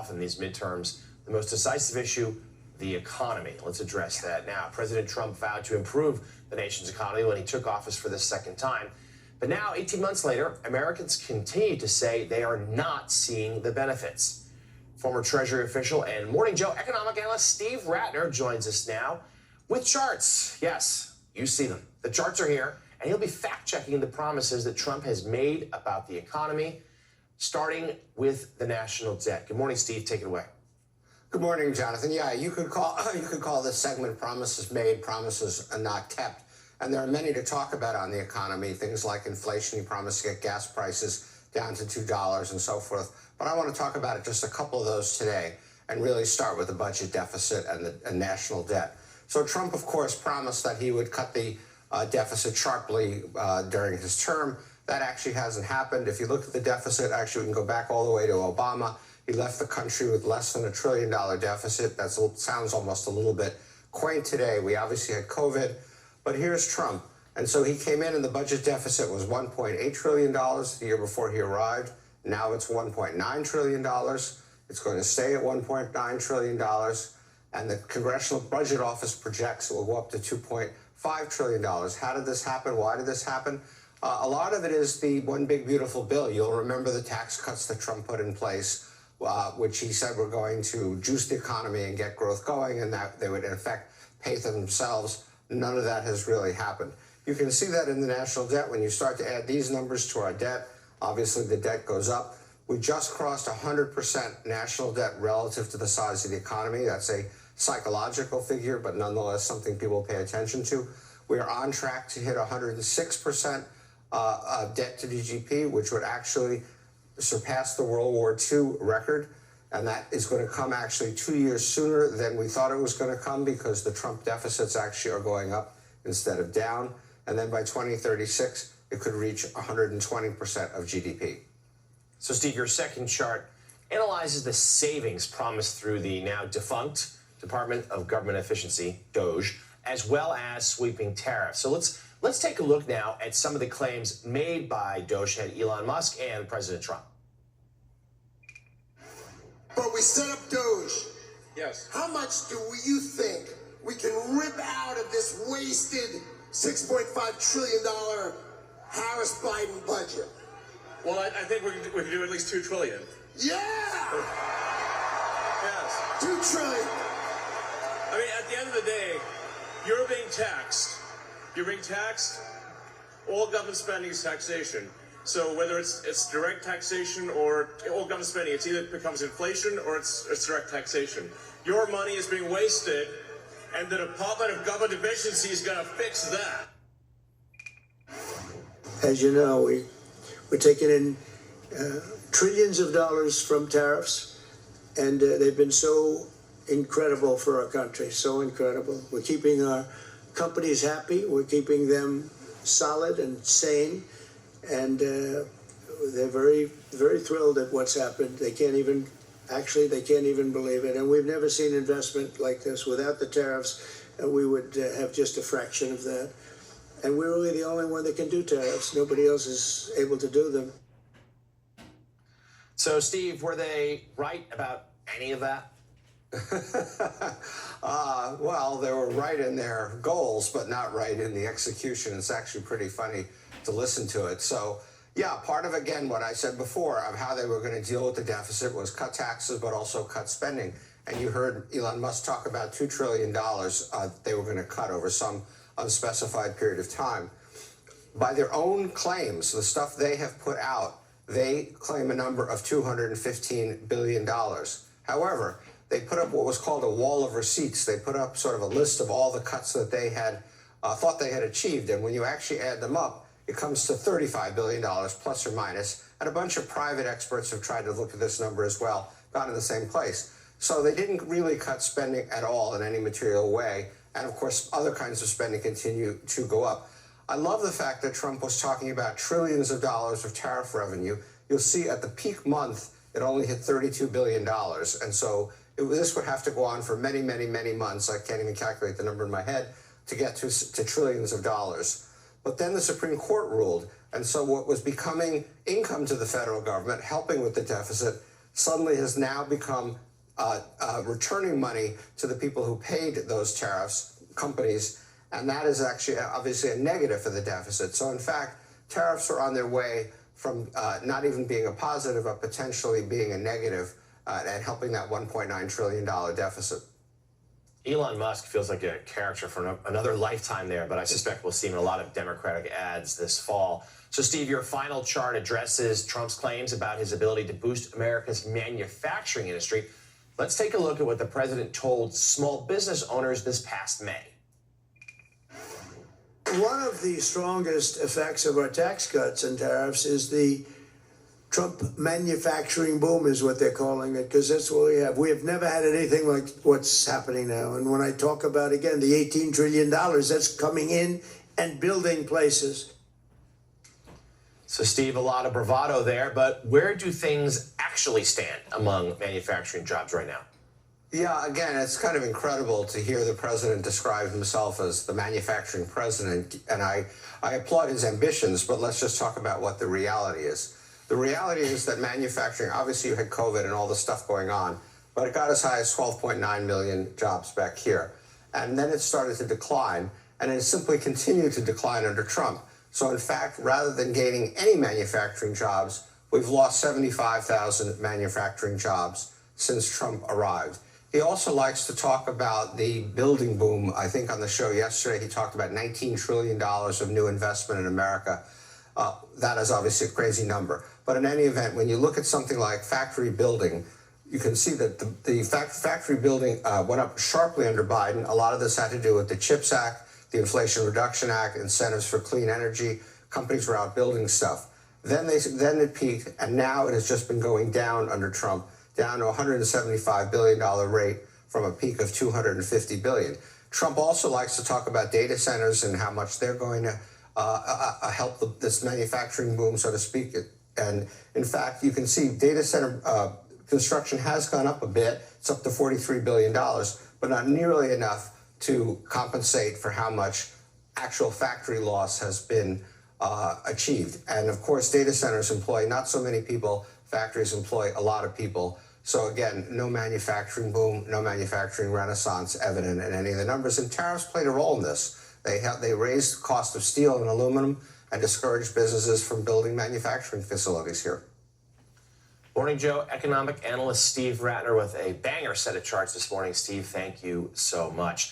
tough in these midterms. The most decisive issue, the economy. Let's address that now. President Trump vowed to improve the nation's economy when he took office for the second time. But now, 18 months later, Americans continue to say they are not seeing the benefits. Former Treasury official and Morning Joe economic analyst Steve Rattner joins us now with charts. Yes, you see them. The charts are here, and he'll be fact-checking the promises that Trump has made about the economy, starting with the national debt. Good morning, Steve. Take it away. Good morning, Jonathan. Yeah, you could call this segment "Promises Made, Promises Not Kept." And there are many to talk about on the economy, things like inflation. He promised to get gas prices down to $2 and so forth. But I want to talk about just a couple of those today and really start with the budget deficit and the national debt. So Trump, of course, promised that he would cut the deficit sharply during his term. That actually hasn't happened. If you look at the deficit, actually, we can go back all the way to Obama. He left the country with less than $1 trillion deficit. That sounds almost a little bit quaint today. We obviously had COVID. But here's Trump. And so he came in and the budget deficit was $1.8 trillion the year before he arrived. Now it's $1.9 trillion. It's going to stay at $1.9 trillion. And the Congressional Budget Office projects it will go up to $2.5 trillion. How did this happen? Why did this happen? A lot of it is the one big beautiful bill. You'll remember the tax cuts that Trump put in place, which he said were going to juice the economy and get growth going, and that they would in effect pay for themselves. None of that has really happened. You can see that in the national debt. When you start to add these numbers to our debt, obviously the debt goes up. We just crossed 100% national debt relative to the size of the economy. That's a psychological figure, but nonetheless something people pay attention to. We are on track to hit 106% debt to GDP, which would actually surpass the World War II record. And that is going to come actually 2 years sooner than we thought it was going to come, because the Trump deficits actually are going up instead of down. And then by 2036, it could reach 120% of GDP. So, Steve, your second chart analyzes the savings promised through the now defunct Department of Government Efficiency, DOGE, as well as sweeping tariffs. So let's take a look now at some of the claims made by DOGE head Elon Musk and President Trump. But we set up DOGE. Yes. How much do you think we can rip out of this wasted $6.5 trillion Harris-Biden budget? Well, I think we can do at least $2 trillion. Yeah! Yes. $2 trillion. I mean, at the end of the day, you're being taxed. You're being taxed. All government spending is taxation. So whether it's direct taxation or all government spending, it's either becomes inflation or it's direct taxation. Your money is being wasted, and the Department of Government Efficiency is going to fix that. As you know, we're taking in trillions of dollars from tariffs, and they've been so incredible for our country, so incredible. We're keeping our companies happy. We're keeping them solid and sane. And they're very, very thrilled at what's happened. They can't even believe it. And we've never seen investment like this. Without the tariffs, we would have just a fraction of that. And we're really the only one that can do tariffs. Nobody else is able to do them. So, Steve, were they right about any of that? Well, they were right in their goals, but not right in the execution. It's actually pretty funny to listen to it. So, yeah, part of, again, what I said before of how they were going to deal with the deficit was cut taxes, but also cut spending. And you heard Elon Musk talk about $2 trillion they were going to cut over some unspecified period of time. By their own claims, the stuff they have put out, they claim a number of $215 billion. However, they put up what was called a wall of receipts. They put up sort of a list of all the cuts that they had thought they had achieved. And when you actually add them up, it comes to $35 billion, plus or minus. And a bunch of private experts have tried to look at this number as well, got in the same place. So they didn't really cut spending at all in any material way. And of course, other kinds of spending continue to go up. I love the fact that Trump was talking about trillions of dollars of tariff revenue. You'll see at the peak month, it only hit $32 billion. And so this would have to go on for many, many, many months. I can't even calculate the number in my head to get to trillions of dollars. But then the Supreme Court ruled. And so what was becoming income to the federal government, helping with the deficit, suddenly has now become returning money to the people who paid those tariffs, companies, and that is actually obviously a negative for the deficit. So in fact, tariffs are on their way from not even being a positive, but potentially being a negative and helping that $1.9 trillion deficit. Elon Musk feels like a character from another lifetime there, but I suspect we'll see him in a lot of Democratic ads this fall. So, Steve, your final chart addresses Trump's claims about his ability to boost America's manufacturing industry. Let's take a look at what the president told small business owners this past May. One of the strongest effects of our tax cuts and tariffs is the Trump manufacturing boom, is what they're calling it, because that's what we have. We have never had anything like what's happening now. And when I talk about, again, the $18 trillion, that's coming in and building places. So, Steve, a lot of bravado there, but where do things actually stand among manufacturing jobs right now? Yeah, again, it's kind of incredible to hear the president describe himself as the manufacturing president, and I applaud his ambitions, but let's just talk about what the reality is. The reality is that manufacturing, obviously you had COVID and all the stuff going on, but it got as high as 12.9 million jobs back here. And then it started to decline, and it simply continued to decline under Trump. So in fact, rather than gaining any manufacturing jobs, we've lost 75,000 manufacturing jobs since Trump arrived. He also likes to talk about the building boom. I think on the show yesterday, he talked about $19 trillion of new investment in America. That is obviously a crazy number. But in any event, when you look at something like factory building, you can see that the factory building went up sharply under Biden. A lot of this had to do with the CHIPS Act, the Inflation Reduction Act, incentives for clean energy. Companies were out building stuff. Then it peaked, and now it has just been going down under Trump, down to $175 billion rate from a peak of $250 billion. Trump also likes to talk about data centers and how much they're going to help this manufacturing boom, so to speak. And in fact, you can see data center construction has gone up a bit. It's up to $43 billion, but not nearly enough to compensate for how much actual factory loss has been achieved. And of course, data centers employ not so many people. Factories employ a lot of people. So again, no manufacturing boom, no manufacturing renaissance evident in any of the numbers. And tariffs played a role in this. They raised the cost of steel and aluminum and discouraged businesses from building manufacturing facilities here. Morning, Joe. Economic analyst Steve Rattner with a banger set of charts this morning. Steve, thank you so much.